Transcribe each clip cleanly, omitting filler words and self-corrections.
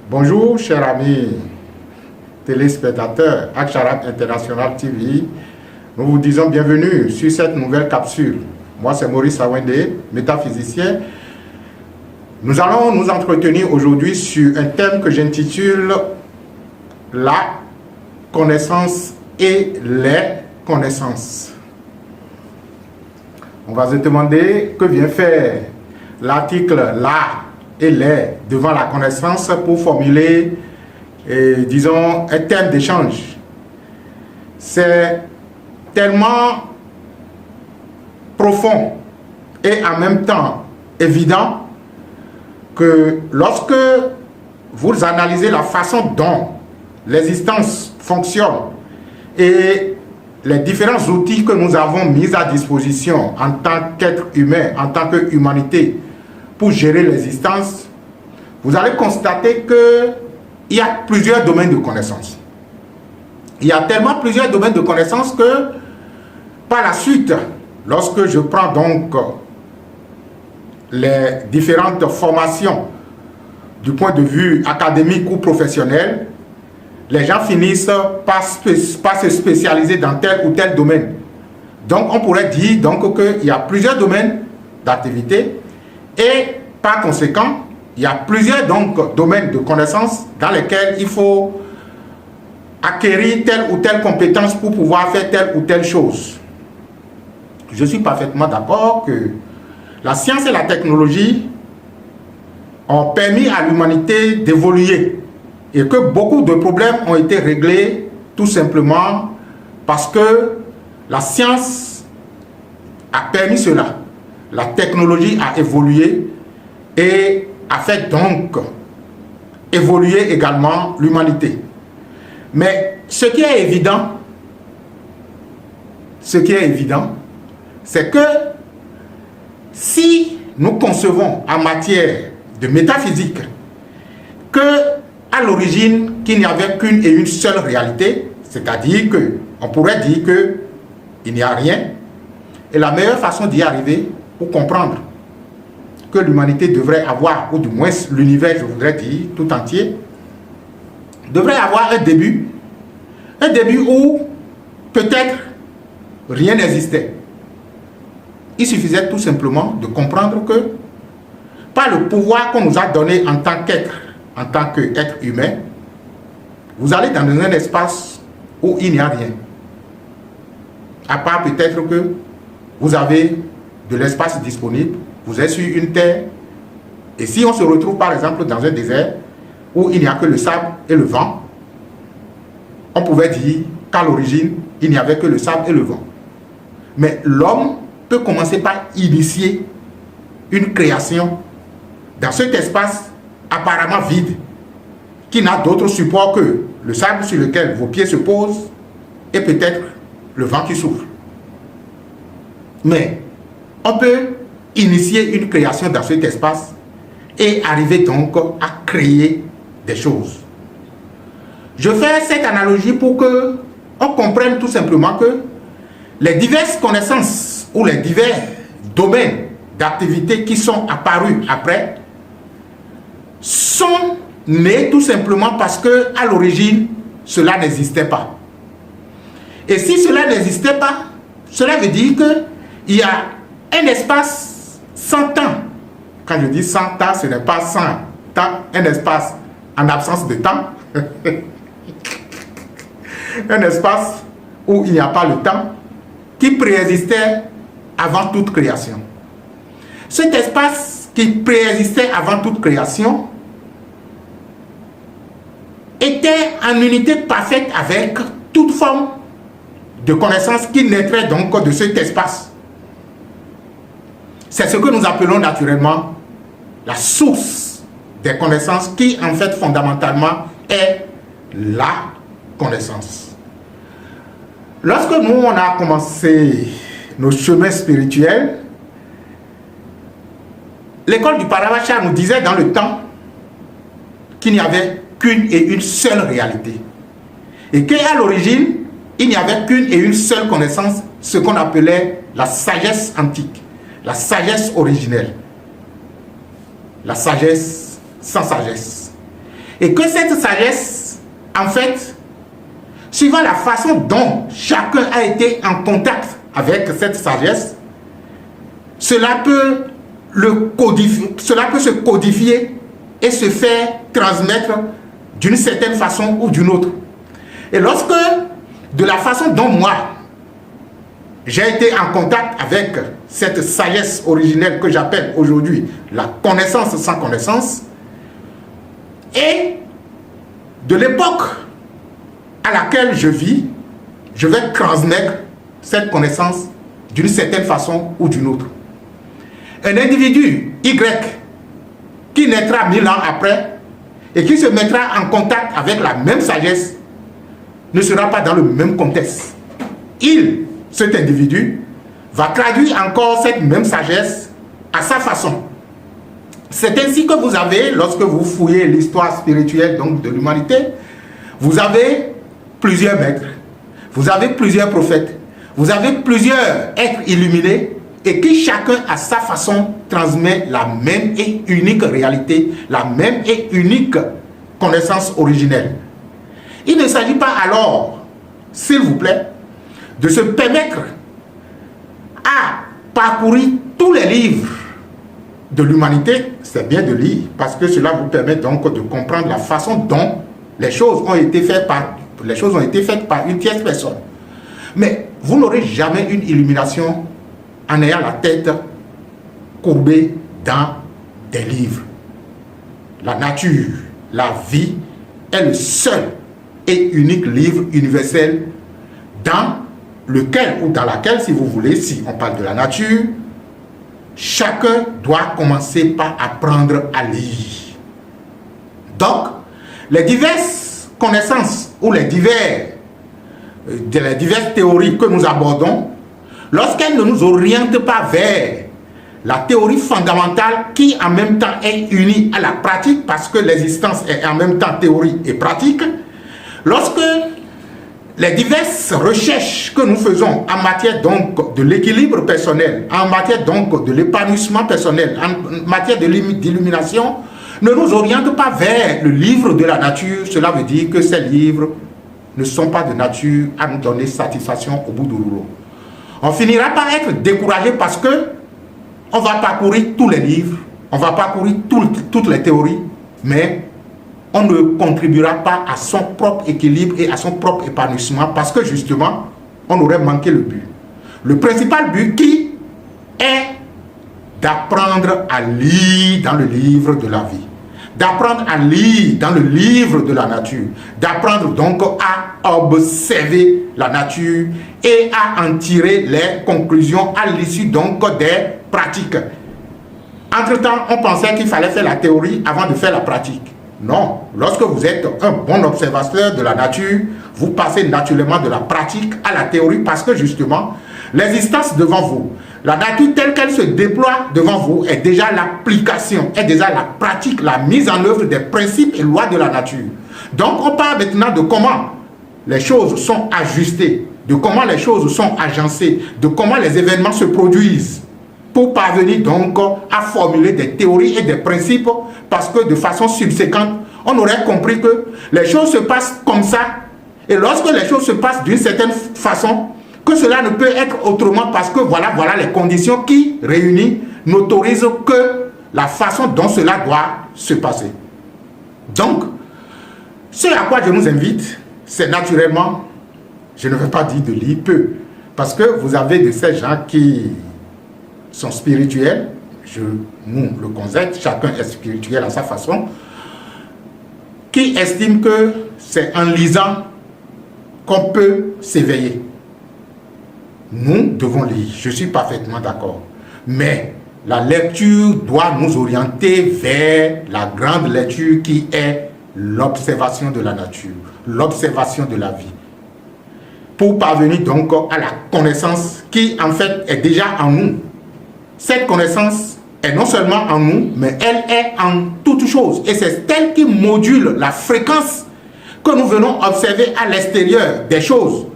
Bonjour, chers amis téléspectateurs Aksharat International TV. Nous vous disons bienvenue sur cette nouvelle capsule. Moi, c'est Maurice Awende, métaphysicien. Nous allons nous entretenir aujourd'hui sur un thème que j'intitule la connaissance et les connaissances. On va se demander que vient faire l'article là et les devant la connaissance pour formuler, disons, un thème d'échange. C'est tellement profond et en même temps évident que lorsque vous analysez la façon dont l'existence fonctionne et les différents outils que nous avons mis à disposition en tant qu'être humain, en tant qu'humanité, pour gérer l'existence, vous allez constater qu'il y a plusieurs domaines de connaissances. Il y a tellement plusieurs domaines de connaissances que par la suite, lorsque je prends donc les différentes formations du point de vue académique ou professionnel, les gens finissent par se spécialiser dans tel ou tel domaine. Donc on pourrait dire qu'il y a plusieurs domaines d'activité et par conséquent, il y a plusieurs domaines de connaissances dans lesquels il faut acquérir telle ou telle compétence pour pouvoir faire telle ou telle chose. Je suis parfaitement d'accord que la science et la technologie ont permis à l'humanité d'évoluer et que beaucoup de problèmes ont été réglés tout simplement parce que la science a permis cela. La technologie a évolué et a fait donc évoluer également l'humanité. Mais ce qui est évident, c'est que si nous concevons en matière de métaphysique que à l'origine qu'il n'y avait qu'une et une seule réalité, c'est-à-dire qu'on pourrait dire qu'il n'y a rien, et la meilleure façon d'y arriver pour comprendre que l'humanité devrait avoir, ou du moins l'univers, je voudrais dire, tout entier, devrait avoir un début où peut-être rien n'existait. Il suffisait tout simplement de comprendre que par le pouvoir qu'on nous a donné en tant qu'être humain, vous allez dans un espace où il n'y a rien. À part peut-être que vous avez de l'espace disponible, vous êtes sur une terre, et si on se retrouve par exemple dans un désert où il n'y a que le sable et le vent, on pouvait dire qu'à l'origine, il n'y avait que le sable et le vent. Mais l'homme peut commencer par initier une création dans cet espace apparemment vide, qui n'a d'autre support que le sable sur lequel vos pieds se posent et peut-être le vent qui souffle. Mais on peut initier une création dans cet espace et arriver donc à créer des choses. Je fais cette analogie pour que on comprenne tout simplement que les diverses connaissances ou les divers domaines d'activité qui sont apparus après sont nés tout simplement parce que à l'origine cela n'existait pas. Et si cela n'existait pas, cela veut dire qu'il y a un espace sans temps. Quand je dis sans temps, ce n'est pas sans temps, un espace en absence de temps. Un espace où il n'y a pas le temps, qui préexistait avant toute création. Cet espace qui préexistait avant toute création était en unité parfaite avec toute forme de connaissance qui naîtrait donc de cet espace. C'est ce que nous appelons naturellement la source des connaissances qui en fait fondamentalement est la connaissance. Lorsque nous on a commencé nos chemins spirituels, l'école du Paravacha nous disait dans le temps qu'il n'y avait qu'une et une seule réalité. Et qu'à l'origine, il n'y avait qu'une et une seule connaissance, ce qu'on appelait la sagesse antique, la sagesse originelle, la sagesse sans sagesse. Et que cette sagesse, en fait, suivant la façon dont chacun a été en contact avec cette sagesse, cela peut se codifier et se faire transmettre d'une certaine façon ou d'une autre. Et lorsque, de la façon dont moi, j'ai été en contact avec cette sagesse originelle que j'appelle aujourd'hui la connaissance sans connaissance, et de l'époque à laquelle je vis, je vais transmettre cette connaissance d'une certaine façon ou d'une autre. Un individu Y qui naîtra 1000 ans après et qui se mettra en contact avec la même sagesse ne sera pas dans le même contexte. Cet individu, va traduire encore cette même sagesse à sa façon. C'est ainsi que vous avez, lorsque vous fouillez l'histoire spirituelle donc, de l'humanité, vous avez plusieurs maîtres, vous avez plusieurs prophètes, vous avez plusieurs êtres illuminés et qui chacun à sa façon transmet la même et unique réalité, la même et unique connaissance originelle. Il ne s'agit pas alors, s'il vous plaît, de se permettre à parcourir tous les livres de l'humanité, c'est bien de lire, parce que cela vous permet donc de comprendre la façon dont les choses ont été faites par une tierce personne. Mais vous n'aurez jamais une illumination en ayant la tête courbée dans des livres. La nature, la vie est le seul et unique livre universel dans lequel ou dans laquelle, si vous voulez, si on parle de la nature, chacun doit commencer par apprendre à lire. Donc, les diverses connaissances ou les diverses théories que nous abordons, lorsqu'elles ne nous orientent pas vers la théorie fondamentale qui en même temps est unie à la pratique, parce que l'existence est en même temps théorie et pratique, lorsque les diverses recherches que nous faisons en matière donc de l'équilibre personnel, en matière donc de l'épanouissement personnel, en matière d'illumination, ne nous orientent pas vers le livre de la nature, cela veut dire que ces livres ne sont pas de nature à nous donner satisfaction au bout du rouleau. On finira par être découragé parce que on va parcourir tous les livres, on va parcourir toutes les théories, mais on ne contribuera pas à son propre équilibre et à son propre épanouissement parce que justement, on aurait manqué le but. Le principal but qui est d'apprendre à lire dans le livre de la vie, d'apprendre à lire dans le livre de la nature, d'apprendre donc à observer la nature et à en tirer les conclusions à l'issue donc des pratiques. Entre-temps, on pensait qu'il fallait faire la théorie avant de faire la pratique. Non, lorsque vous êtes un bon observateur de la nature, vous passez naturellement de la pratique à la théorie parce que justement, l'existence devant vous, la nature telle qu'elle se déploie devant vous est déjà l'application, est déjà la pratique, la mise en œuvre des principes et lois de la nature. Donc on parle maintenant de comment les choses sont ajustées, de comment les choses sont agencées, de comment les événements se produisent pour parvenir donc à formuler des théories et des principes parce que de façon subséquente, on aurait compris que les choses se passent comme ça et lorsque les choses se passent d'une certaine façon, que cela ne peut être autrement parce que voilà les conditions qui, réunies, n'autorisent que la façon dont cela doit se passer. Donc, ce à quoi je nous invite, c'est naturellement, je ne veux pas dire de lire peu, parce que vous avez de ces gens qui sont spirituels, nous le concède, chacun est spirituel à sa façon, qui estiment que c'est en lisant qu'on peut s'éveiller. Nous devons lire, je suis parfaitement d'accord. Mais la lecture doit nous orienter vers la grande lecture qui est l'observation de la nature, l'observation de la vie. Pour parvenir donc à la connaissance qui en fait est déjà en nous. Cette connaissance est non seulement en nous, mais elle est en toute chose. Et c'est elle qui module la fréquence que nous venons observer à l'extérieur des choses.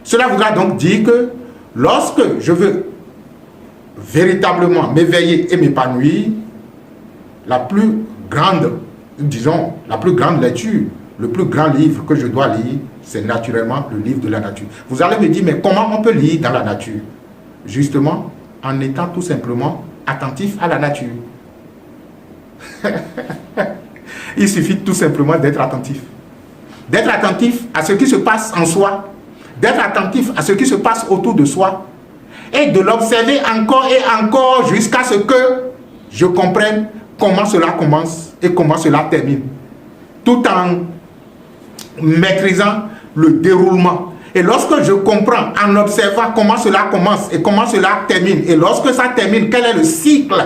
Cela voudra donc dire que lorsque je veux véritablement m'éveiller et m'épanouir, la plus grande disons, la plus grande lecture, le plus grand livre que je dois lire, c'est naturellement le livre de la nature. Vous allez me dire, mais comment on peut lire dans la nature? Justement, en étant tout simplement attentif à la nature. Il suffit tout simplement d'être attentif. D'être attentif à ce qui se passe en soi, d'être attentif à ce qui se passe autour de soi, et de l'observer encore et encore jusqu'à ce que je comprenne comment cela commence et comment cela termine, tout en maîtrisant le déroulement. Et lorsque je comprends en observant comment cela commence et comment cela termine, et lorsque ça termine, quel est le cycle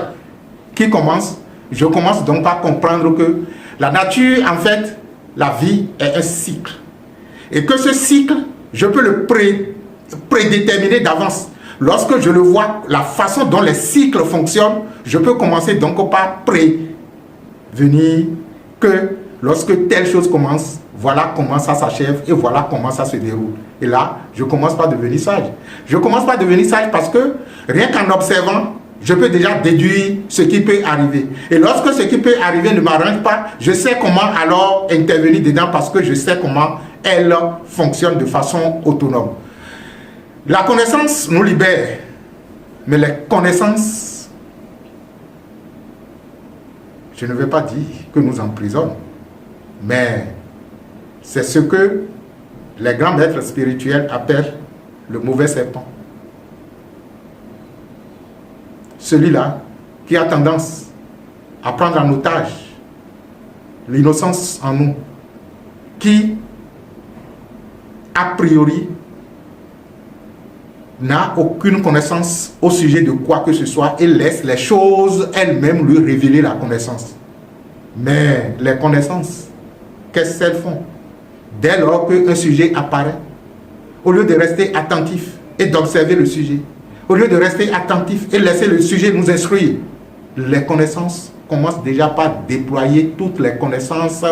qui commence, je commence donc par comprendre que la nature, en fait, la vie est un cycle. Et que ce cycle, je peux le prédéterminer d'avance. Lorsque je le vois, la façon dont les cycles fonctionnent, je peux commencer donc par prévenir que lorsque telle chose commence, voilà comment ça s'achève et voilà comment ça se déroule. Et là, je commence par devenir sage. Je commence par devenir sage parce que rien qu'en observant, je peux déjà déduire ce qui peut arriver. Et lorsque ce qui peut arriver ne m'arrange pas, je sais comment alors intervenir dedans parce que je sais comment elle fonctionne de façon autonome. La connaissance nous libère, mais les connaissances, je ne vais pas dire que nous emprisonnent, mais c'est ce que les grands maîtres spirituels appellent le mauvais serpent. Celui-là qui a tendance à prendre en otage l'innocence en nous, qui, a priori, n'a aucune connaissance au sujet de quoi que ce soit et laisse les choses elles-mêmes lui révéler la connaissance. Mais les connaissances, qu'est-ce qu'elles font? Dès lors qu'un sujet apparaît, au lieu de rester attentif et d'observer le sujet, au lieu de rester attentif et laisser le sujet nous instruire, les connaissances commencent déjà par déployer toutes les connaissances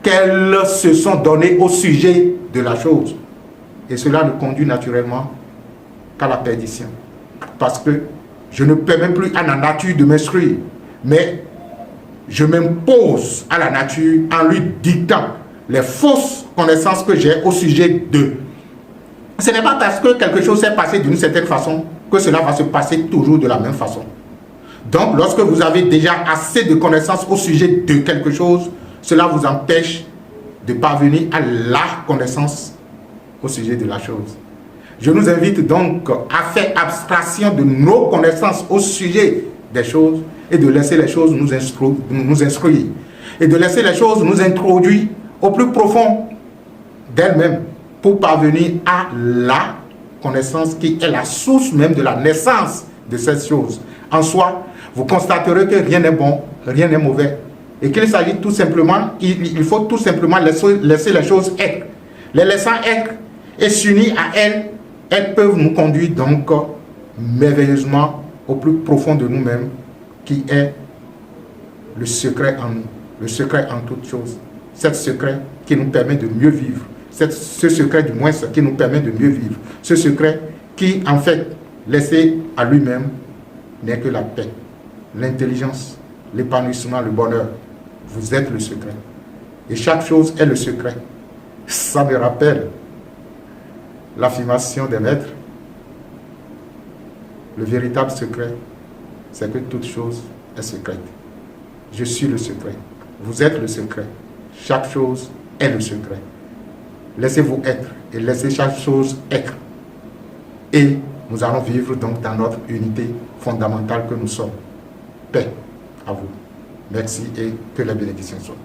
qu'elles se sont données au sujet de la chose. Et cela ne conduit naturellement qu'à la perdition. Parce que je ne permets plus à la nature de m'instruire, mais je m'impose à la nature en lui dictant les fausses connaissances que j'ai au sujet d'eux. Ce n'est pas parce que quelque chose s'est passé d'une certaine façon que cela va se passer toujours de la même façon. Donc, lorsque vous avez déjà assez de connaissances au sujet de quelque chose, cela vous empêche de parvenir à la connaissance au sujet de la chose. Je nous invite donc à faire abstraction de nos connaissances au sujet des choses et de laisser les choses nous instruire et de laisser les choses nous introduire au plus profond d'elles-mêmes pour parvenir à la connaissance qui est la source même de la naissance de cette chose. En soi, vous constaterez que rien n'est bon, rien n'est mauvais et qu'il s'agit tout simplement, il faut tout simplement laisser les choses être. Les laissant être et s'unir à elles, elles peuvent nous conduire donc merveilleusement au plus profond de nous-mêmes, qui est le secret en nous, le secret en toutes choses. Ce secret qui nous permet de mieux vivre, ce secret du moins qui nous permet de mieux vivre, ce secret qui en fait, laissé à lui-même, n'est que la paix, l'intelligence, l'épanouissement, le bonheur. Vous êtes le secret. Et chaque chose est le secret. Ça me rappelle l'affirmation des maîtres. Le véritable secret, c'est que toute chose est secrète. Je suis le secret. Vous êtes le secret. Chaque chose est le secret. Laissez-vous être et laissez chaque chose être. Et nous allons vivre donc dans notre unité fondamentale que nous sommes. Paix à vous. Merci et que la bénédiction soit.